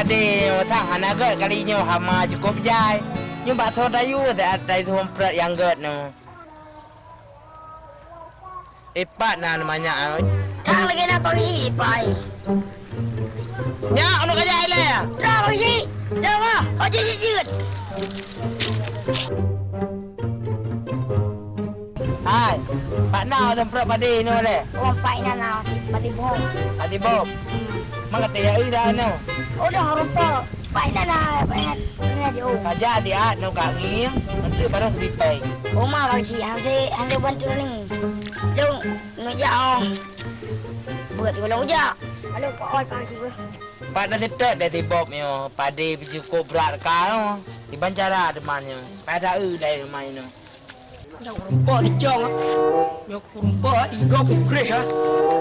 pade sang hanagat kalinya hama cukup jai. Nhưng bạn thua dayu tại tại thum prat yang gert no. Ipat na namanya. Kang lagi na pagi pai. Nya ono kaya ile ya. Dah pagi. Dah mah. Oh jijit. Hai. Pak na thum prat pade no le. Oh pai na pati bom. Adi bob. Mang kata ya ida no. Oh dah rupa. Pai na pai na jo. Kaja di at no ka ngim. Nanti baru dipai. Oh mah pagi hande bantu ni. Long ngejak. Buat kalau ngejak. Halo Pak Oi pagi gua. Pak dah tetet dah tibob yo. Pade biji kobra ka no. Di bancara demannya. Pada dai main no. Dah rumput di jong. Yo rumput igo ke kreh ha.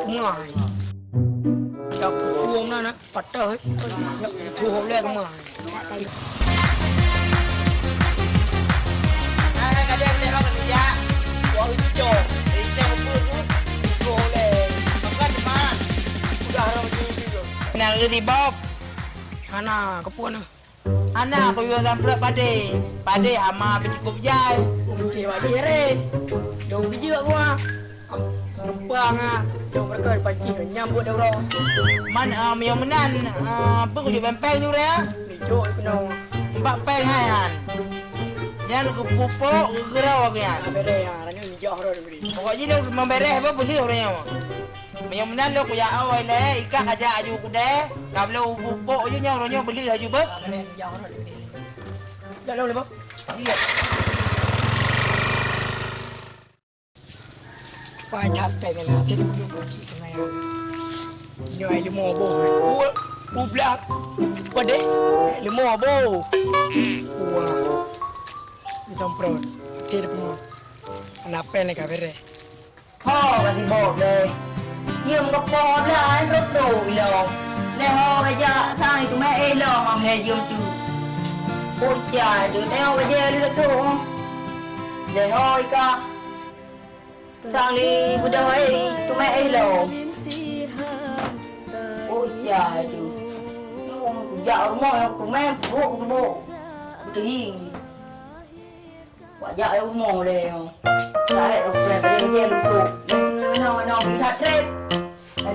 Mai. Dah kuom na patah. Yo kuom le ke mai. Kadang boleh orang kerja. Buat hijau. Hijau pun boleh. Makan di mana? Sudah orang juga. Nak di Bob. Ana kepun ah. Anak aku juga sampai pade ama cukup jai. Mesti wadi re. Dong biji gua. Numpang ah. Dong mereka pagi nyambut dah orang. Man yang menan apa kudu bempeng tu ya. Dijo penuh. Mbak peng kan. Jangan ke pupuk ke gerau ke ya. Bere ya, rani ni jauh dah beri. Pokoknya dia memberes apa boleh orangnya. Yang menan lo ku ya awal le ikat aja aju ku deh. Kalau pupuk je nya orangnya beli aju ba. Bere ni jauh dah beri. Dah lalu lebok. Iya. Banyak pengen lah. Tadi pergi pergi ke mana? Ini air lemah bo. Ublah. Pada lemah bo. Wah. Kita perut. Tadi pergi. Kenapa ni kau beri? Ho cái gì bột đây nhưng có bò là anh rất đồ vì lòng này ho bây giờ sang thì tụi mẹ ê lòng mà mẹ dương từ ôi trời đứa đeo bây giờ đi là số để thôi ca sang đi vừa đâu ấy tụi mẹ ê lòng ôi trời đứa tụi dạo đúng không tụi mẹ bộ đi quả dạo đâu mồ đây đấy ở đây cái gì lụt tụt nó bị thật đấy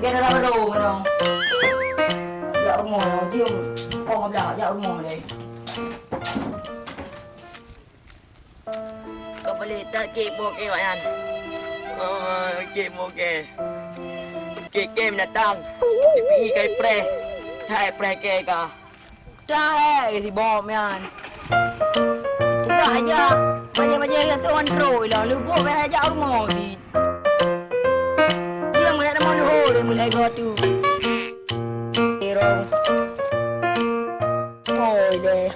cái nó ra đồ mà nó dạo mồ nó tiêu con gặp dạo dạo mồ đây Kau boleh tak kek ke Wan? Oh, kek ke. Kek mendatang. Pergi kai pre. Hai pre ke ka. ra hè thì bò mày ăn chúng ta hãy ra bây giờ là tôi ăn rồi là lưu bộ về dạo mò thì riêng mình đã mò hồ rồi mình lại gọi từ rồi ngồi đây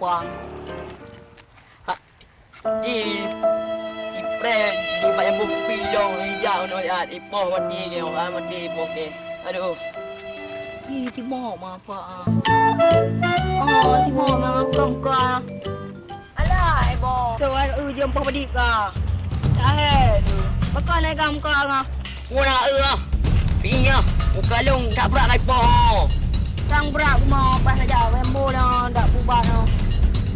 quang Di pre di banyak bukti dong jauh no ya di po mati ke orang mati po ke. Aduh. thì mò mà phải thì mò mà không có Alah bo. rồi jom pa badi ka dah hè bakal naik gam ka nga Kuna pinya. Ukalung tak berat kai po. sang berak mau pas aja wembo na ndak bubar no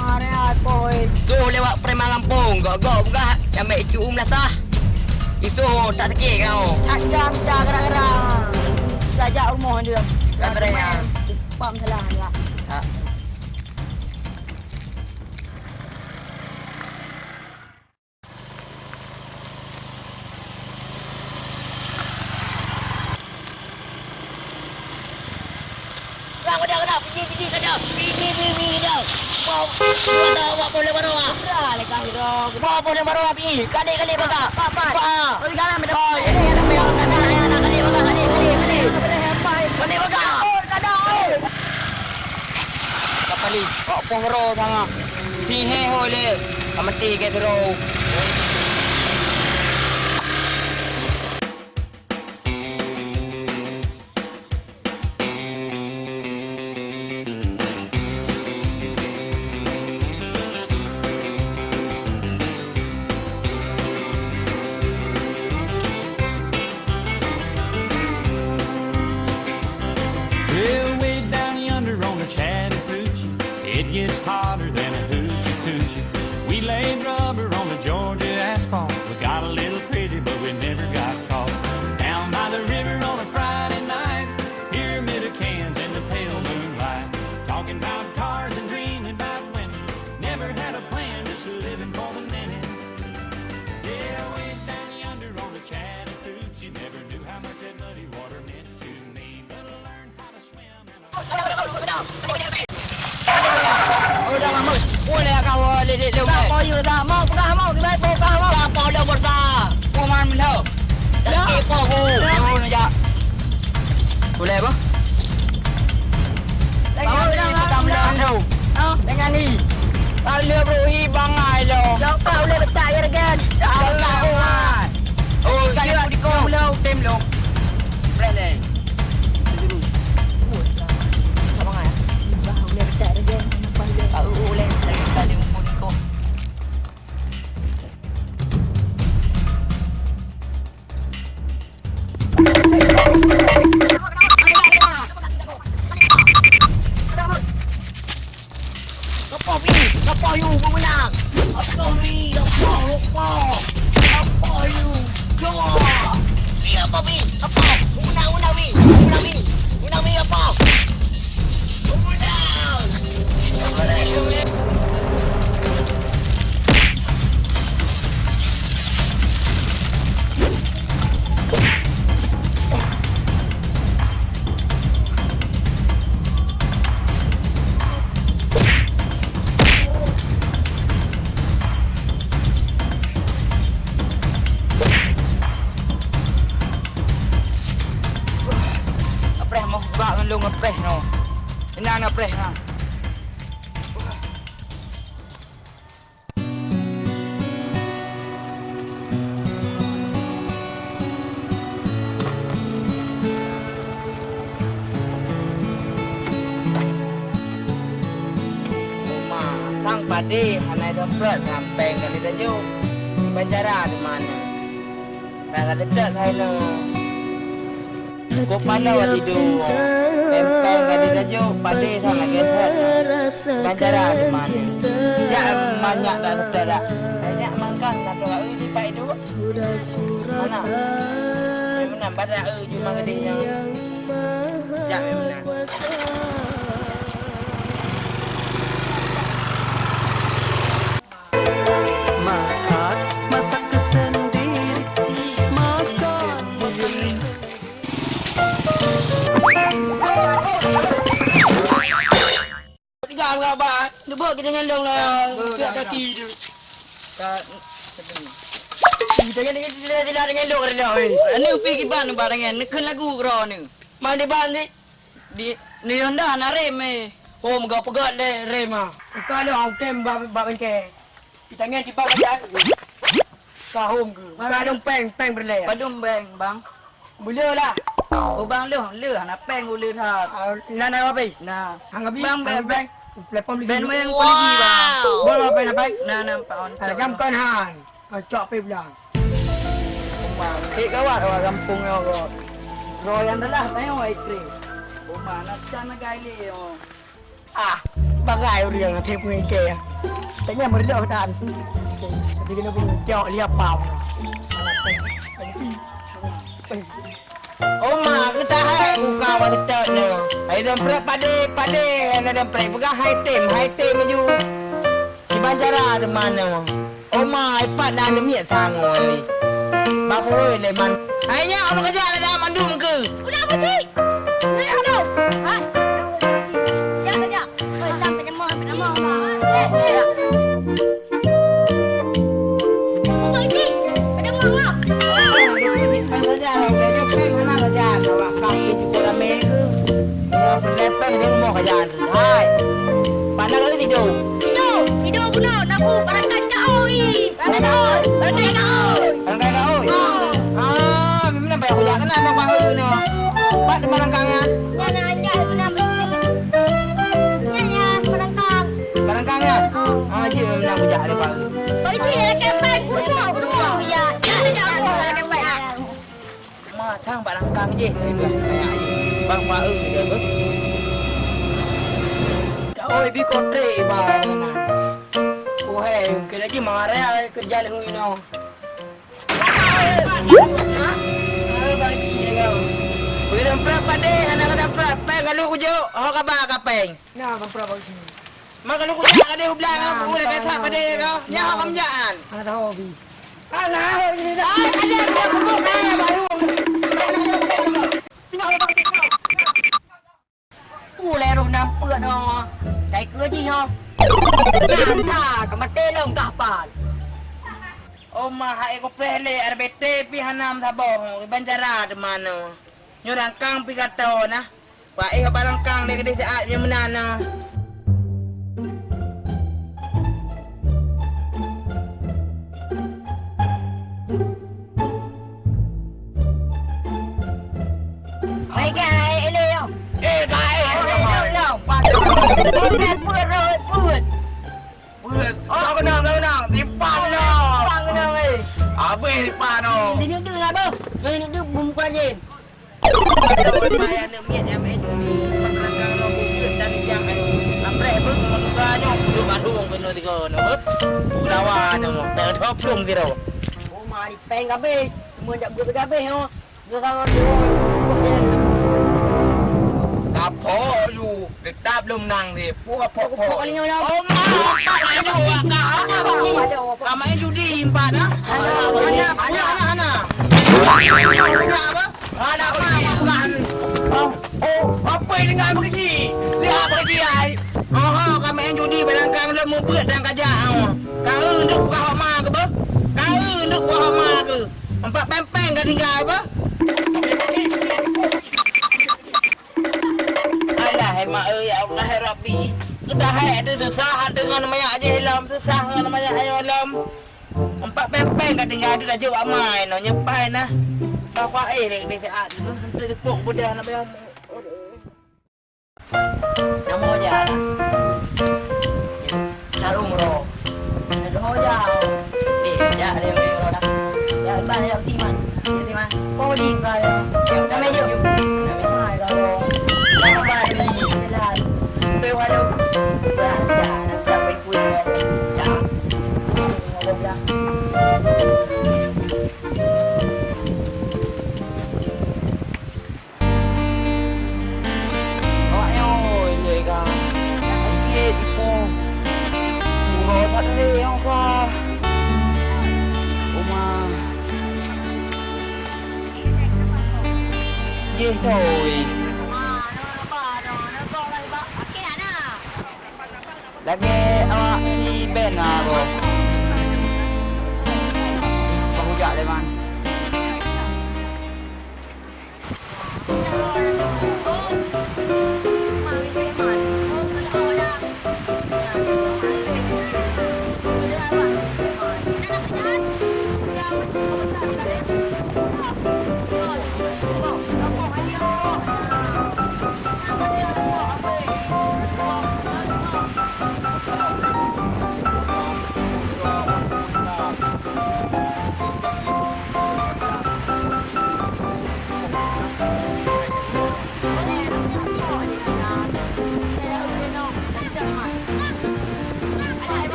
mare ai poi So lewat preman Lampung. Gok buka yang mek cu lah sah. Isu tak tekik kau. ada gara-gara sajak rumah dia Gara-gara. pam salah ya Ha. Dah, pergi dah. Pergi dah. Wah, boleh baru ah. dah le kang ro Wah, boleh baru ah pergi. Kali baga. apa Wah. oi jalan me Oh, ini ada memang tanah anak kali baga. Kali baga. kada oi Kapali. Kok pongro sanga. Si he hole. Kamati ke bro. It gets hotter than a hoochie coochie. We laid rubber on the Georgia asphalt. We got a little crazy, but we never got caught. Down by the river on a Friday night, pyramid of cans in the pale moonlight. Talking about cars and dreaming about women. Never had a plan, just living for the minute. Yeah, way down yonder on the Chattahoochee. Never knew how much that muddy water meant to me. But I learned how to swim and Dah lama. Boleh kau ledek leu. Dah mau you dah mau di baik kau mau. Dah mau dah besar. Kau man mình đâu? Dah kepo aku. Kau nak jak. Boleh apa? Kau dah tam dah đâu. Dengan ni. Kau le bro bangai lo. Kau le betak ya kan. Allah. Oh, kau le di kau lo tem lo. Boleh. Ulen lagi kali mumpuni ko. Apa you pemenang? Apa ni? Apa you? Go. Iya apa ni? Apa? Unang ni. Unang ni apa? Apreh mau buka dengan lu ngapreh no. Ina ngapreh na. Sang padi hanai dompet sampai kali tajo penjara di mana? Kalau tidak saya no. Kau pandai waktu itu. Sampai kali tajo padi sana geser. Penjara di mana? Ya banyak dah tidak. Banyak makan satu kali di pak itu. Mana? Memang pada cuma gedenya. Ya memang. Jangan ba, dia buat kita nyandong lah, kaki dia. Kita jangan nyandong dia. Ni pergi ban ba dengan nak lagu kau ni. Mana di ban di ni Honda na rem eh. Oh, mga pegat le rem ah. Kalau au tem ba bengke. Kita ngan tiba baca. Kahum ke. Kadung peng berle. Padum beng bang. Boleh lah. Oh bang lu nak peng ulu tha. Nana apa? Nah. Hang bang. Platform di ben yang polisi bang. Boleh apa nak baik? Nah paon. Jam kan han. Cok pe bilang. Bang, kawat orang kampung yo. Royan dah tayo ay kri. Mana sana gaile yo. Bagai orang yang tipu ni ke. Tanya mereka dan. Jadi kena pun jauh lihat pau. Oma kita hai buka wanita ni. Hai dompet pade ana dompet buka hai tem maju. Di Banjara di mana? Oma ipat dah demi tangan ni. Bafu le man. Hanya orang kerja ada mandum ke? Udah apa sih? Halo. Ha? Ya. Sampai nama. Oh, Bang Cik. Ada mangap. Kan saja dia peng mana saja. Bawa kaki juga rame ke. Lepeng dia mau kerja. Hai. Pandang kali tidur. Tidur guna. Naku barangkan kau ni. Barangkan kau. Memang banyak kerja kan anak bang ni. Pak di barangkangan. Yana aja guna betul. Yana barangkang. Barangkangan. Ji memang kerja ada pak. Bagi sini ada kempen guna. Ya. Jangan ada kempen. Thang barangkang je. Banyak je. Bang pak dia ber. Kau Oi bi kotre ba na. Ko hai ke lagi marah kerja le hui no. Ai ba chi le ga. Bila prak pada anak kata prak peng kalau ujuk ho kabar ka peng. Na ba pra ba chi. Mak kalau ujuk ada hublang aku dah kata pada kau. Nya ho kamjaan. Ana hobi. Ana hobi dah. Ada aku bukan baru. Cú lè rồi nằm bựa nó cái cưa gì không làm thả cả mặt tê lồng cả bản Oh mah hai ko prehle arbete pi hanam thabong banjara de mano. Nyorang kang pi kato na. Wa eh barang kang de gede saat nya menana. mấy cái này đi không Eh kai. lồng bản bữa bữa rồi bữa Buat. Kau kenang tipan no. bang cái nào ấy Apa tipan no. đi nước đưa ra bơ đi nước đưa bùng qua nhìn Bayar nak miat jam ni barang kang no buat dan jam ni. Amre buk manusia nyo du Bandung beno tiga no. Ulawan no. Dah thop lum tiro. ô mà đi pen cà phê mua chậm bữa cà phê không đưa ra đi bữa đi Cà phôอยู่ติดตามลมนังดิพวกพก Pokok kali nhau đâu โอ้มาtak ada kau Ana bang chi Kama yang judi empat ah. Ana Ana. Ana bukan. Oh, apa ini dengan begitu? Dia begitu ai. Oh, kami yang judi barangkang le mu beut dan kaja. Ka untuk buka ma ke ba? Ka untuk buka ma ke? Empat pempeng ka tinggal ba? Alah, mak ơi, ya Allah, ya Rabbi. Sudah hai ada susah dengan namanya aja hilam, susah dengan namanya ayo hilam. Empat pempeng kat tinggal ada dah jauh amai no nyepai nah. Apa ni saat tu tepuk budak nak bayar. Nama aja Car umroh Ada hoja ya ada yang umroh dah ya iban ya siman kau di kaya kami je kami hai kau kau bani jalan pewa lo dah nak pergi kuih ya ngomong dah Ye rồi. Lagi awak ni band aku. Pahujak leman.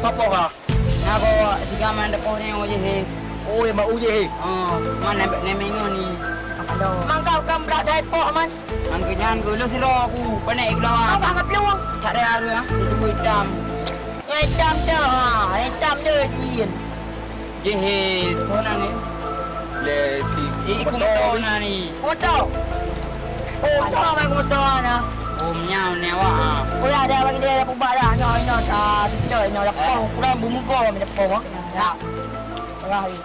Apa kah? Aku jika main depan ni aja he. Oh, yang bau je. Mana nemengnya ni. Ada. Mangkau kam berat dari pok man. Man kenyan ke lu siro aku. Panik aku lawan. Apa angkat peluang? Tak ada aru ah. Itu hitam. Hitam dah. Hitam dah jin. Je he. Kona ni. Le Ikut motor ni. Motor. Oh, tak main motor na. Oh, menyau ni awak ah. Kau ada bagi dia pubak dah. Nyo tak tidak nyo lapor. Kurang bumbu kau minta pok. Ya. Orang ni.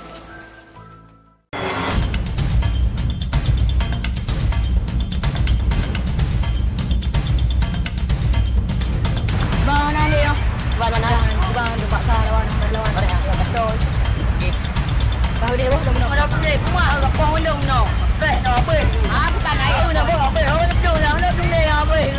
Mana ni yo? Mana? Bang tempat sana lawan betul. ở đây bố đừng Đâu cái gì cũng mà gặp con đừng nọ. Để nó về. à cái này Nó bỏ về thôi, nó chung này nó về.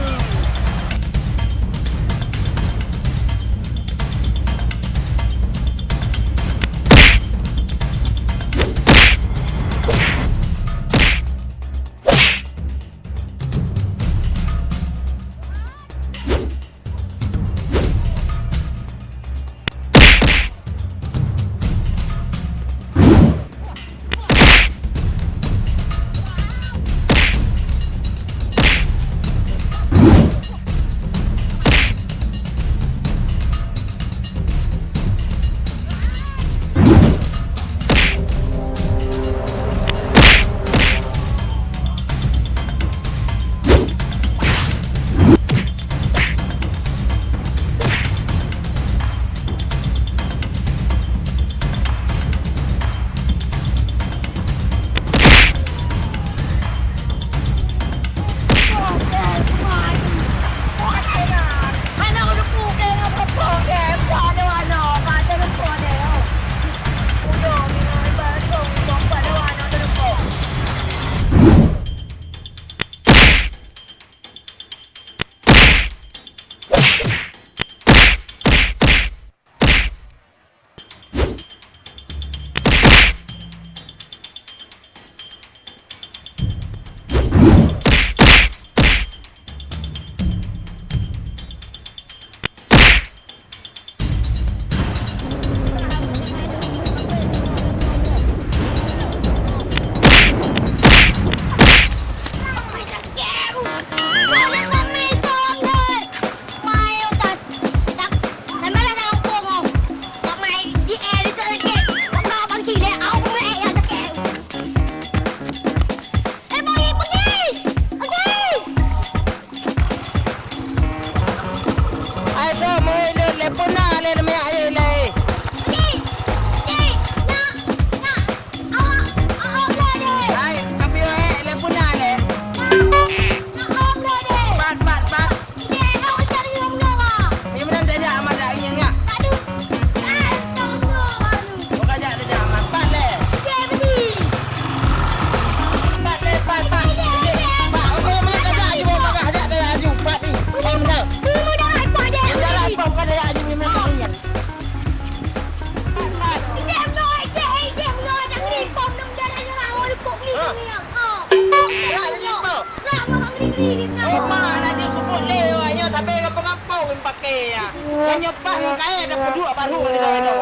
Nyepas kaya ada kedua baru ni dah ada.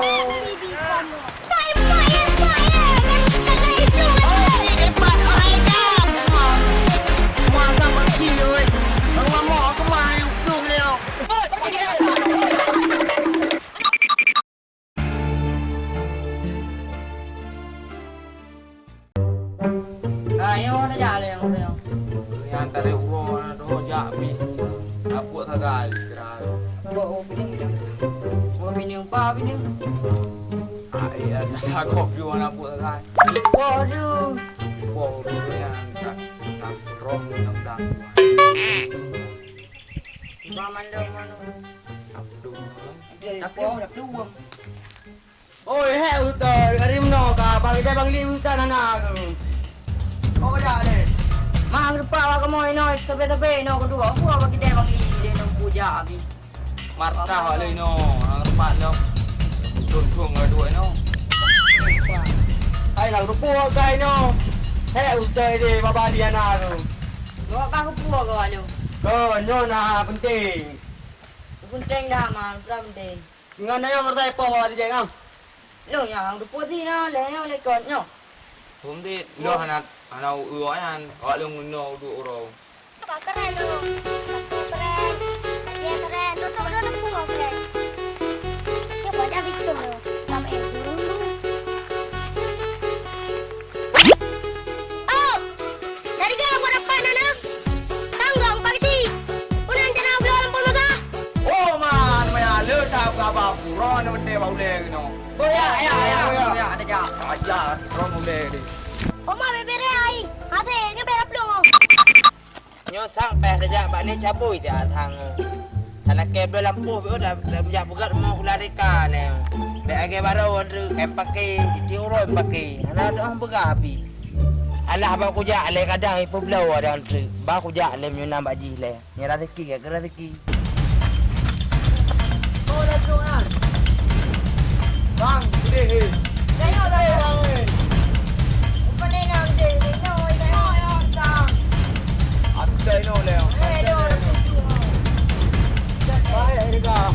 Ayo na jale yang udah. Yang tadi uang doh jabi. Apa tagal kira. Bawa pining bilang. Bawa pining pa pining. Iya, dah kop jual apa tagal. Waduh. Wow, yang tak rom yang dah. Paman dah mana? Abdul. Tapi dah dua. Ôi heo tờ rim nọ cả bằng cái bằng liu ta na có cái gì đây Mang rupa ka mo ino tabe no kedua aku bagi dia bang li dia no puja abi. Marta hỏi lời nó, các bạn đâu. Thường thường ở đuổi nó. hay là nó cua cây nó heo tờ đi ba dia na Gua ka ku puwa ka walu. cơ nó na penting Penting dah mah, penting. ngan nó mà tay po đi chơi không Lo yang rupa ti na le le kon no. Hôm đi lo hanat hanau uoi han gọi lông nó đủ rồi. Keren lu. Keren. Ya keren. Lu tahu lu pun keren. Ya buat habis tu. Sama dulu. Oh. Dari ke buat apa nana? Tanggang pagi. Unan jana belum pun maka. Ô mà mày lỡ thao cả bà phủ ro nó vấn đề bảo đề cái nó. Ya ada ja. Aja ron bảo đề đi. Oma bebere ai. Hasilnya berap belum? Nyo sang peh saja mbak ni cabui dia thang. Anak kebel lampu be udah menjak bugat mau kularika ne. Dek age baru ada kan pakai itu orang pakai. Ana ada orang berapi. Alah ba ku jak le kadang ipo belau ada antri. Ba ku jak le menyunam baji le. Ni rezeki ke rezeki. Oh dah tuan. Bang, gede. Tengok dah. Apa ni nak gede? Tengok ya tang. Ada no le. Baik ni ka.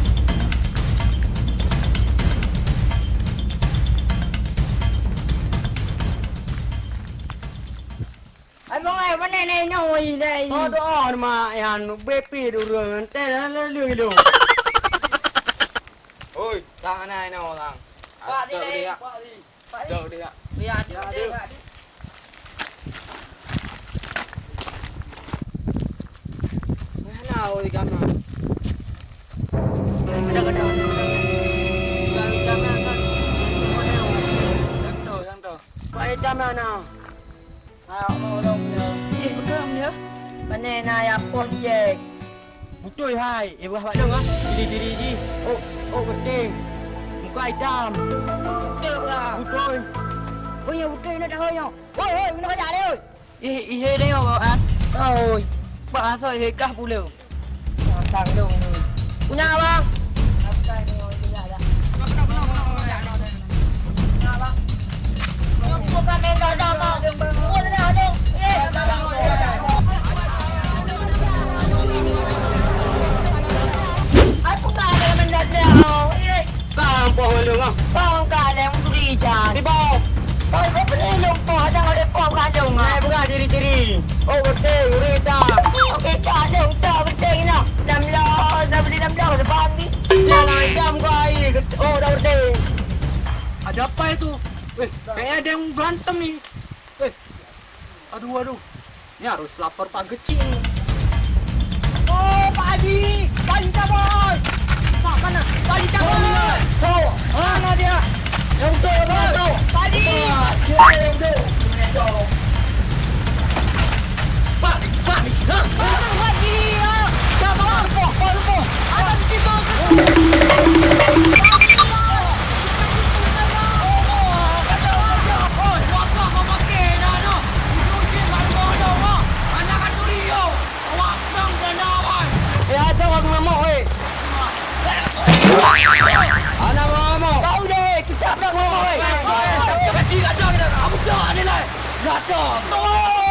Abang ai mana ni noi dai. Oh doa ma yang bepi dulu nanti dah lagi lu. Oi, tang nai no lang. Pak di dia. Pak di. Dok dia. Biar dia. Mana awak di kamar? Kadang-kadang. Yang tu. Baik dah mana? Ayo nolong dia. Cik betul dia. Mana nak ya projek. Betul hai. Ibu awak dong ah. Diri di. Oh penting. Muka hitam. Betul ke? Betul. Oh ya betul nak dah hoyo. Oi oi mana kerja le oi. Ihe dia orang. Oi. Pak asal ihe kah pula. Tang dong ni. Punya abang. Bukan ni dah dah. Oh dah dah. Aku tak ada mendadak. Kampung lu ah. Kau tak ada yang beri jan. Di bawah. Kau tak boleh lupa jangan ada pom kandung. Naik bukan diri. Oh betul. Rita. Okey tak ada tak betul nak. Dah beli 6 dah depan ni. Jangan hitam kau air. Oh dah betul. Ada apa itu? Kayaknya ada yang berantem nih. Aduh. Ini harus lapor Pak Gecing. Oh Pak Haji. Pak Haji cabut. Pak mana? Pak Haji cabut. Tuh, mana dia? Yang tu, Pak Haji. yang tu. Pak, di sini. Pak Haji. Cabut. Lupa. Ada di situ. Anak ngomong. Kau deh, kita nak ngomong. Kecil kat dah kita. Apa dah ni lah? Dah dah.